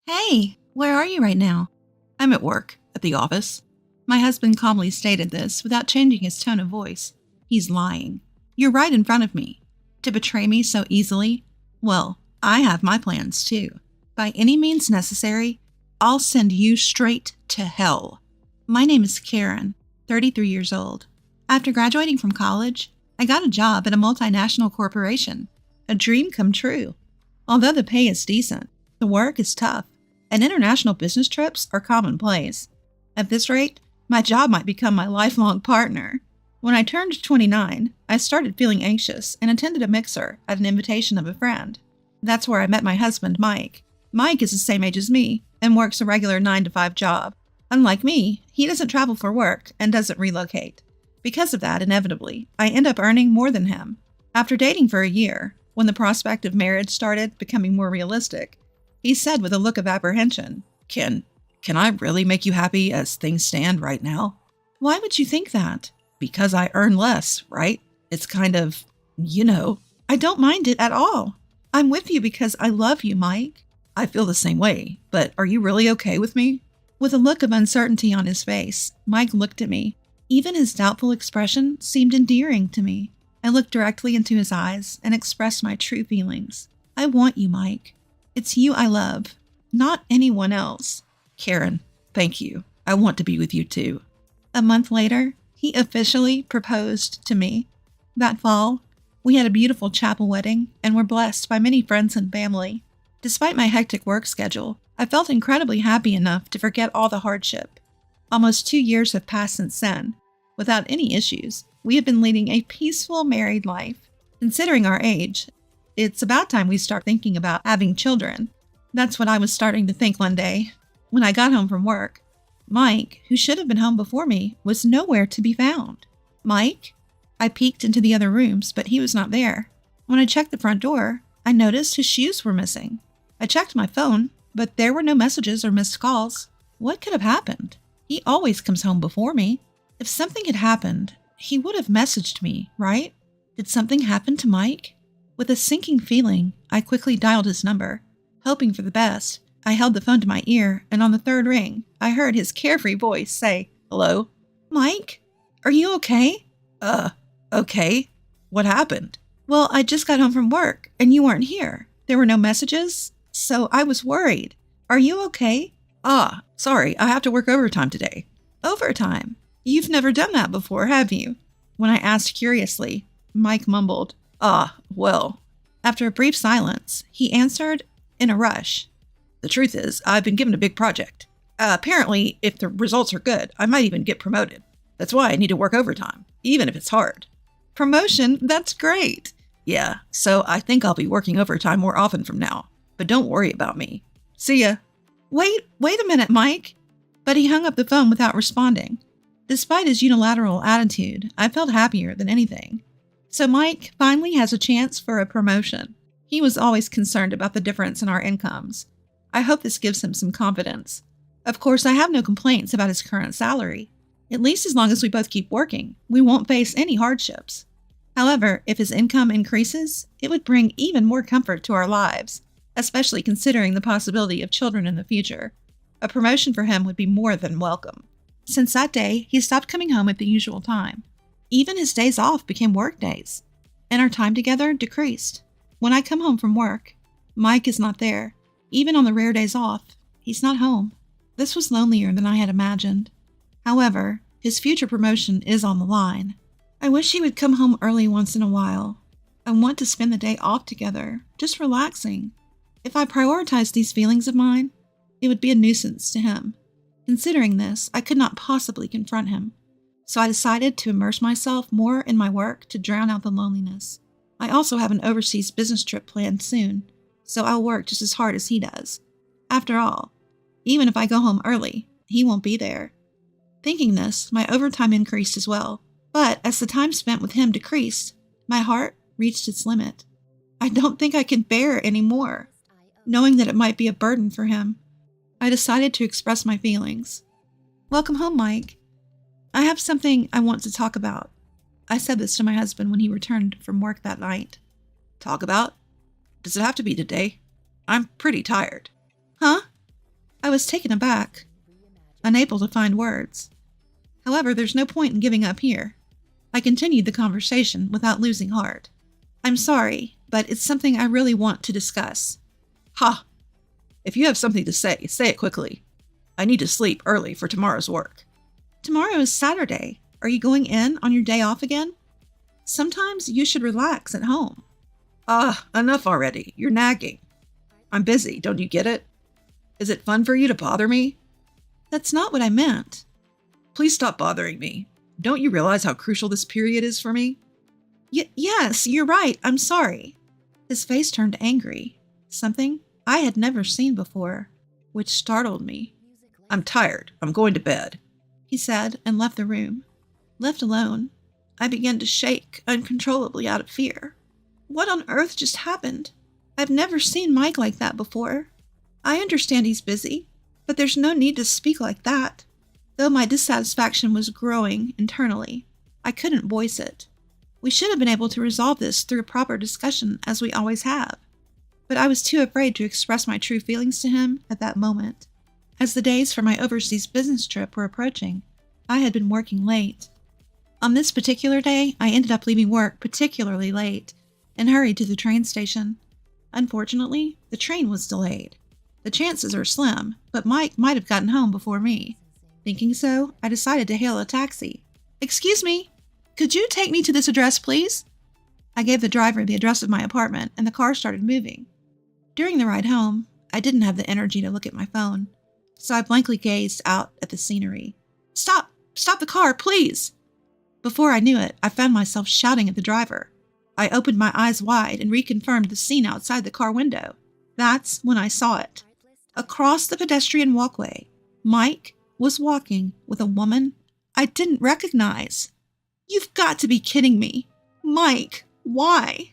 Hey, where are you right now? I'm at work, at the office. My husband calmly stated this without changing his tone of voice. He's lying. You're right in front of me. To betray me so easily? Well, I have my plans too. By any means necessary, I'll send you straight to hell. My name is Karen, 33 years old. After graduating from college, I got a job at a multinational corporation. A dream come true. Although the pay is decent, the work is tough, and international business trips are commonplace. At this rate, my job might become my lifelong partner. When I turned 29, I started feeling anxious and attended a mixer at an invitation of a friend. That's where I met my husband, Mike. Mike is the same age as me and works a regular 9-to-5 job. Unlike me, he doesn't travel for work and doesn't relocate. Because of that, inevitably, I end up earning more than him. After dating for a year, when the prospect of marriage started becoming more realistic, he said with a look of apprehension, Can I really make you happy as things stand right now? Why would you think that? Because I earn less, right? It's kind of, I don't mind it at all. I'm with you because I love you, Mike. I feel the same way, but are you really okay with me? With a look of uncertainty on his face, Mike looked at me. Even his doubtful expression seemed endearing to me. I looked directly into his eyes and expressed my true feelings. I want you, Mike. It's you I love, not anyone else. Karen, thank you. I want to be with you too. A month later, he officially proposed to me. That fall, we had a beautiful chapel wedding and were blessed by many friends and family. Despite my hectic work schedule, I felt incredibly happy enough to forget all the hardship. Almost 2 years have passed since then. Without any issues, we have been leading a peaceful married life. Considering our age, it's about time we start thinking about having children. That's what I was starting to think one day. When I got home from work, Mike, who should have been home before me, was nowhere to be found. Mike? I peeked into the other rooms, but he was not there. When I checked the front door, I noticed his shoes were missing. I checked my phone, but there were no messages or missed calls. What could have happened? He always comes home before me. If something had happened, he would have messaged me, right? Did something happen to Mike? With a sinking feeling, I quickly dialed his number. Hoping for the best, I held the phone to my ear, and on the third ring, I heard his carefree voice say, Hello? Mike? Are you okay? Okay. What happened? Well, I just got home from work, and you weren't here. There were no messages, so I was worried. Are you okay? Sorry, I have to work overtime today. Overtime? You've never done that before, have you? When I asked curiously, Mike mumbled, well. After a brief silence, he answered in a rush. The truth is, I've been given a big project. Apparently, if the results are good, I might even get promoted. That's why I need to work overtime, even if it's hard. Promotion? That's great. Yeah, so I think I'll be working overtime more often from now. But don't worry about me. See ya. Wait a minute, Mike. But he hung up the phone without responding. Despite his unilateral attitude, I felt happier than anything. So Mike finally has a chance for a promotion. He was always concerned about the difference in our incomes. I hope this gives him some confidence. Of course, I have no complaints about his current salary. At least as long as we both keep working, we won't face any hardships. However, if his income increases, it would bring even more comfort to our lives, especially considering the possibility of children in the future. A promotion for him would be more than welcome. Since that day, he stopped coming home at the usual time. Even his days off became work days, and our time together decreased. When I come home from work, Mike is not there. Even on the rare days off, he's not home. This was lonelier than I had imagined. However, his future promotion is on the line. I wish he would come home early once in a while. I want to spend the day off together, just relaxing. If I prioritized these feelings of mine, it would be a nuisance to him. Considering this, I could not possibly confront him. So I decided to immerse myself more in my work to drown out the loneliness. I also have an overseas business trip planned soon, so I'll work just as hard as he does. After all, even if I go home early, he won't be there. Thinking this, my overtime increased as well. But as the time spent with him decreased, my heart reached its limit. I don't think I can bear it anymore, knowing that it might be a burden for him. I decided to express my feelings. Welcome home, Mike. I have something I want to talk about. I said this to my husband when he returned from work that night. Talk about? Does it have to be today? I'm pretty tired. Huh? was taken aback, unable to find words. However, there's no point in giving up here. I continued the conversation without losing heart. I'm sorry, but it's something I really want to discuss. Ha! If you have something to say it quickly. I need to sleep early for tomorrow's work. Tomorrow is Saturday. Are you going in on your day off again? Sometimes you should relax at home. Enough already. You're nagging. I'm busy, don't you get it? Is it fun for you to bother me? That's not what I meant. Please stop bothering me. Don't you realize how crucial this period is for me? Yes, you're right. I'm sorry. His face turned angry, something I had never seen before, which startled me. I'm tired. I'm going to bed, he said and left the room. Left alone, I began to shake uncontrollably out of fear. What on earth just happened? I've never seen Mike like that before. I understand he's busy, but there's no need to speak like that. Though my dissatisfaction was growing internally, I couldn't voice it. We should have been able to resolve this through a proper discussion, as we always have. But I was too afraid to express my true feelings to him at that moment. As the days for my overseas business trip were approaching, I had been working late. On this particular day, I ended up leaving work particularly late and hurried to the train station. Unfortunately, the train was delayed. The chances are slim, but Mike might have gotten home before me. Thinking so, I decided to hail a taxi. Excuse me, could you take me to this address, please? I gave the driver the address of my apartment, and the car started moving. During the ride home, I didn't have the energy to look at my phone, so I blankly gazed out at the scenery. Stop! Stop the car, please! Before I knew it, I found myself shouting at the driver. I opened my eyes wide and reconfirmed the scene outside the car window. That's when I saw it. Across the pedestrian walkway, Mike was walking with a woman I didn't recognize. You've got to be kidding me. Mike, why?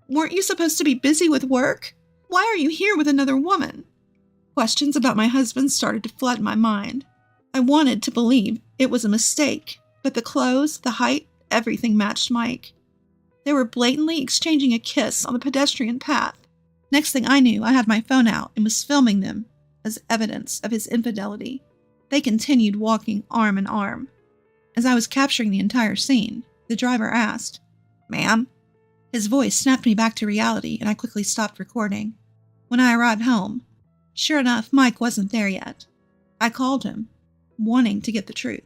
Weren't you supposed to be busy with work? Why are you here with another woman? Questions about my husband started to flood my mind. I wanted to believe it was a mistake, but the clothes, the height, everything matched Mike. They were blatantly exchanging a kiss on the pedestrian path. Next thing I knew, I had my phone out and was filming them as evidence of his infidelity. They continued walking arm in arm. As I was capturing the entire scene, the driver asked, "Ma'am?" His voice snapped me back to reality, and I quickly stopped recording. When I arrived home, sure enough, Mike wasn't there yet. I called him, wanting to get the truth.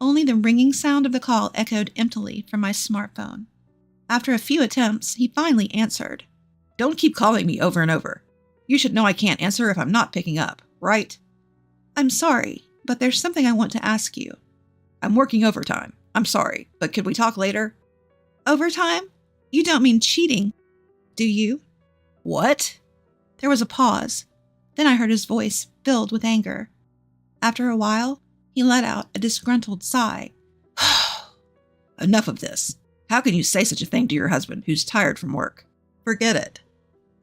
Only the ringing sound of the call echoed emptily from my smartphone. After a few attempts, he finally answered. Don't keep calling me over and over. You should know I can't answer if I'm not picking up, right? I'm sorry, but there's something I want to ask you. I'm working overtime. I'm sorry, but could we talk later? Overtime? You don't mean cheating, do you? What? There was a pause. Then I heard his voice filled with anger. After a while, he let out a disgruntled sigh. Enough of this. How can you say such a thing to your husband who's tired from work? Forget it.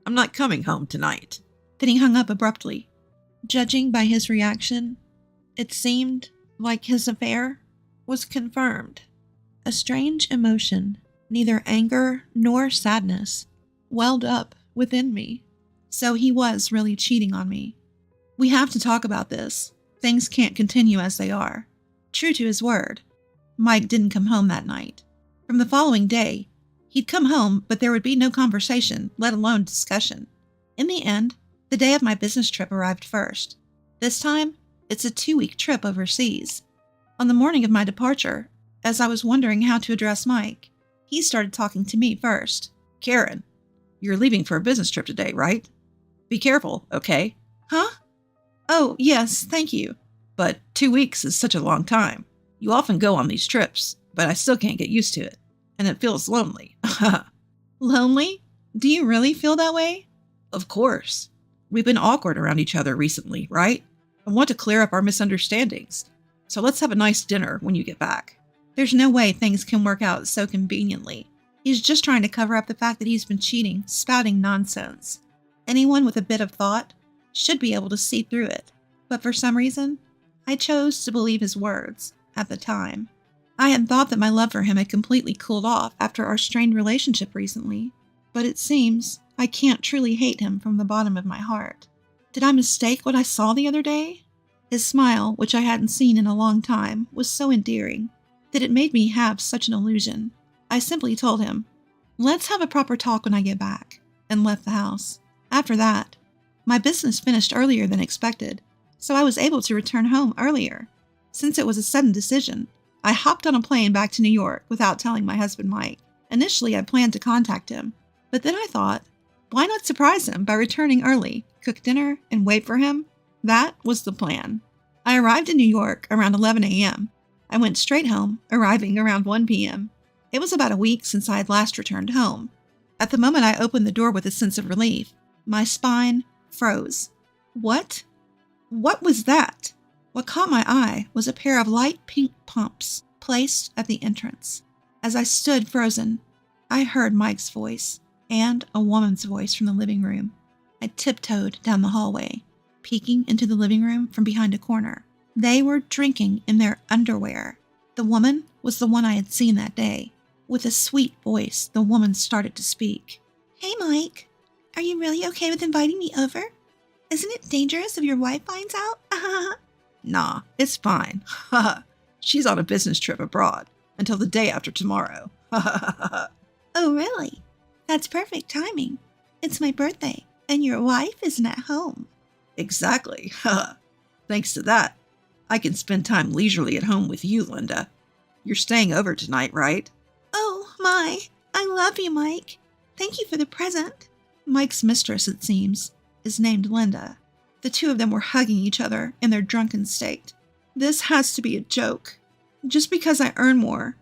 I'm not coming home tonight. Then he hung up abruptly. Judging by his reaction, it seemed like his affair was confirmed. A strange emotion, neither anger nor sadness, welled up within me. So he was really cheating on me. We have to talk about this. Things can't continue as they are. True to his word, Mike didn't come home that night. From the following day, he'd come home, but there would be no conversation, let alone discussion. In the end, the day of my business trip arrived first. This time, it's a 2-week trip overseas. On the morning of my departure, as I was wondering how to address Mike, he started talking to me first. Karen, you're leaving for a business trip today, right? Be careful, okay? Huh? Oh, yes, thank you. But 2 weeks is such a long time. You often go on these trips, but I still can't get used to it. And it feels lonely. Lonely? Do you really feel that way? Of course. We've been awkward around each other recently, right? I want to clear up our misunderstandings. So let's have a nice dinner when you get back. There's no way things can work out so conveniently. He's just trying to cover up the fact that he's been cheating, spouting nonsense. Anyone with a bit of thought should be able to see through it. But for some reason, I chose to believe his words at the time. I had thought that my love for him had completely cooled off after our strained relationship recently, but it seems I can't truly hate him from the bottom of my heart. Did I mistake what I saw the other day? His smile, which I hadn't seen in a long time, was so endearing that it made me have such an illusion. I simply told him, "Let's have a proper talk when I get back," and left the house. After that, my business finished earlier than expected, so I was able to return home earlier. Since it was a sudden decision, I hopped on a plane back to New York without telling my husband Mike. Initially, I planned to contact him, but then I thought, why not surprise him by returning early, cook dinner, and wait for him? That was the plan. I arrived in New York around 11 a.m. I went straight home, arriving around 1 p.m. It was about a week since I had last returned home. At the moment I opened the door with a sense of relief, my spine froze. What? What was that? What caught my eye was a pair of light pink pumps placed at the entrance. As I stood frozen, I heard Mike's voice and a woman's voice from the living room. I tiptoed down the hallway, peeking into the living room from behind a corner. They were drinking in their underwear. The woman was the one I had seen that day. With a sweet voice, the woman started to speak. "Hey, Mike. Are you really okay with inviting me over? Isn't it dangerous if your wife finds out?" Nah, it's fine. She's on a business trip abroad until the day after tomorrow. "Oh, really? That's perfect timing. It's my birthday, and your wife isn't at home." Exactly. Thanks to that, I can spend time leisurely at home with you, Linda. You're staying over tonight, right? "Oh, my. I love you, Mike. Thank you for the present." Mike's mistress, it seems, is named Linda. The two of them were hugging each other in their drunken state. This has to be a joke. Just because I earn more,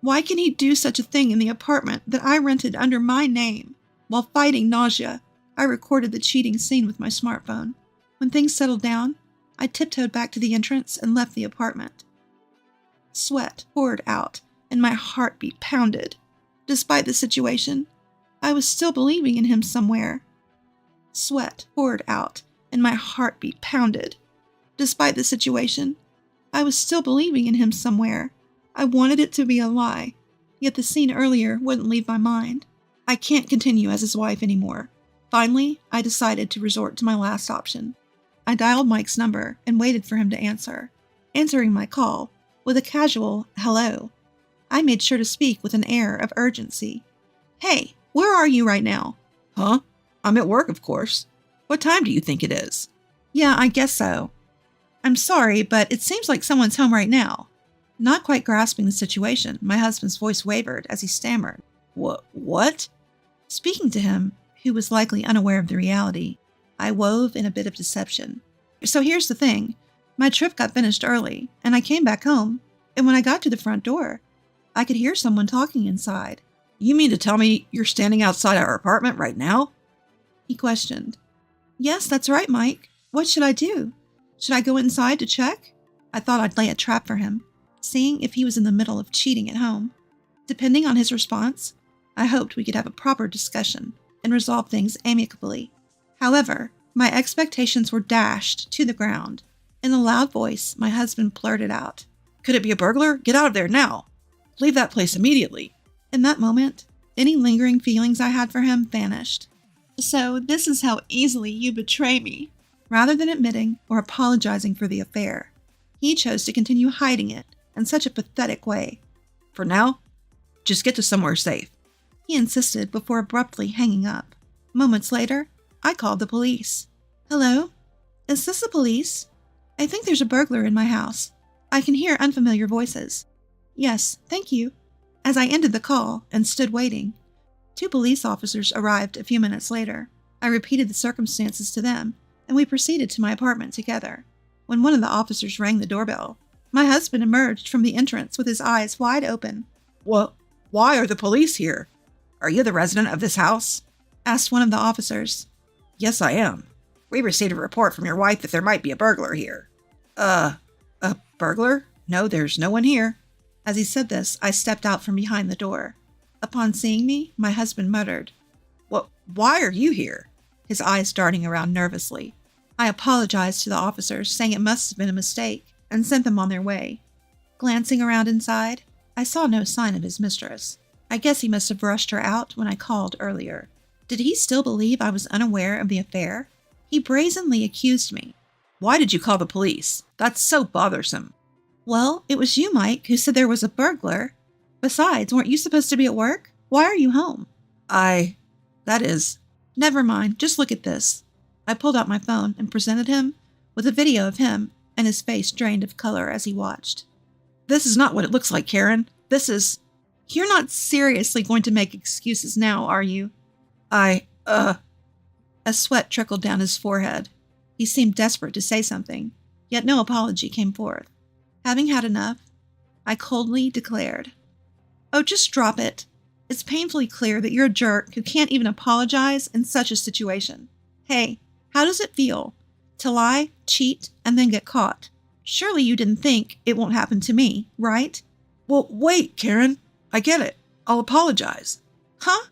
why can he do such a thing in the apartment that I rented under my name? While fighting nausea, I recorded the cheating scene with my smartphone. When things settled down, I tiptoed back to the entrance and left the apartment. Sweat poured out, and my heartbeat pounded. Despite the situation, I was still believing in him somewhere. Sweat poured out, and my heartbeat pounded. Despite the situation, I was still believing in him somewhere. I wanted it to be a lie, yet the scene earlier wouldn't leave my mind. I can't continue as his wife anymore. Finally, I decided to resort to my last option. I dialed Mike's number and waited for him to answer. Answering my call with a casual hello, I made sure to speak with an air of urgency. "Hey, where are you right now?" Huh? I'm at work, of course. What time do you think it is? "Yeah, I guess so. I'm sorry, but it seems like someone's home right now." Not quite grasping the situation, my husband's voice wavered as he stammered. What? Speaking to him, who was likely unaware of the reality, I wove in a bit of deception. "So here's the thing. My trip got finished early, and I came back home, and when I got to the front door, I could hear someone talking inside." You mean to tell me you're standing outside our apartment right now? He questioned. "Yes, that's right, Mike. What should I do? Should I go inside to check?" I thought I'd lay a trap for him, seeing if he was in the middle of cheating at home. Depending on his response, I hoped we could have a proper discussion and resolve things amicably. However, my expectations were dashed to the ground. In a loud voice, my husband blurted out, Could it be a burglar? Get out of there now. Leave that place immediately. In that moment, any lingering feelings I had for him vanished. "So this is how easily you betray me." Rather than admitting or apologizing for the affair, he chose to continue hiding it in such a pathetic way. For now, just get to somewhere safe, he insisted before abruptly hanging up. Moments later, I called the police. "Hello? Is this the police? I think there's a burglar in my house. I can hear unfamiliar voices." "Yes, thank you." As I ended the call and stood waiting, 2 police officers arrived a few minutes later. I repeated the circumstances to them, and we proceeded to my apartment together. When one of the officers rang the doorbell, my husband emerged from the entrance with his eyes wide open. Well, why are the police here? Are you the resident of this house? Asked one of the officers. Yes, I am. We received a report from your wife that there might be a burglar here. A burglar? No, there's no one here. As he said this, I stepped out from behind the door. Upon seeing me, my husband muttered, Why are you here? His eyes darting around nervously. I apologized to the officers, saying it must have been a mistake, and sent them on their way. Glancing around inside, I saw no sign of his mistress. I guess he must have rushed her out when I called earlier. Did he still believe I was unaware of the affair? He brazenly accused me. Why did you call the police? That's so bothersome. Well, it was you, Mike, who said there was a burglar. Besides, weren't you supposed to be at work? Why are you home? That is... Never mind, just look at this. I pulled out my phone and presented him with a video of him, and his face drained of color as he watched. This is not what it looks like, Karen. This is... You're not seriously going to make excuses now, are you? A sweat trickled down his forehead. He seemed desperate to say something, yet no apology came forth. Having had enough, I coldly declared, "Oh, just drop it. It's painfully clear that you're a jerk who can't even apologize in such a situation. Hey, how does it feel to lie, cheat, and then get caught? Surely you didn't think it won't happen to me, right?" Well, wait, Karen. I get it. I'll apologize. Huh?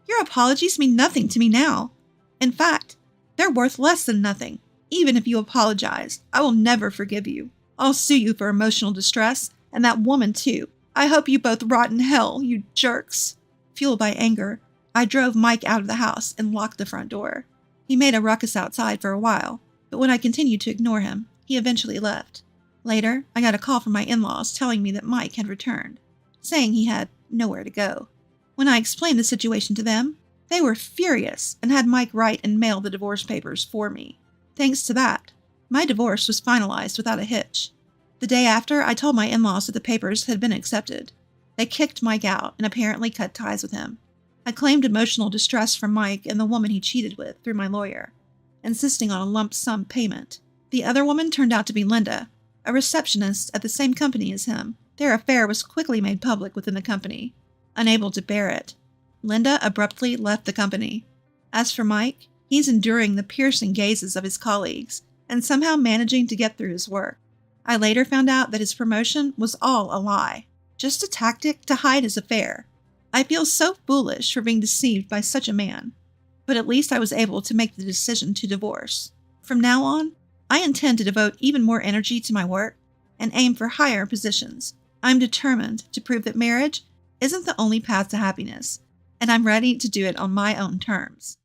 Your apologies mean nothing to me now. In fact, they're worth less than nothing. Even if you apologize, I will never forgive you. I'll sue you for emotional distress, and that woman too. I hope you both rot in hell, you jerks. Fueled by anger, I drove Mike out of the house and locked the front door. He made a ruckus outside for a while, but when I continued to ignore him, he eventually left. Later, I got a call from my in-laws telling me that Mike had returned, saying he had nowhere to go. When I explained the situation to them, they were furious and had Mike write and mail the divorce papers for me. Thanks to that, my divorce was finalized without a hitch. The day after, I told my in-laws that the papers had been accepted. They kicked Mike out and apparently cut ties with him. I claimed emotional distress from Mike and the woman he cheated with through my lawyer, insisting on a lump sum payment. The other woman turned out to be Linda, a receptionist at the same company as him. Their affair was quickly made public within the company. Unable to bear it, Linda abruptly left the company. As for Mike, he's enduring the piercing gazes of his colleagues and somehow managing to get through his work. I later found out that his promotion was all a lie, just a tactic to hide his affair. I feel so foolish for being deceived by such a man, but at least I was able to make the decision to divorce. From now on, I intend to devote even more energy to my work and aim for higher positions. I'm determined to prove that marriage isn't the only path to happiness, and I'm ready to do it on my own terms.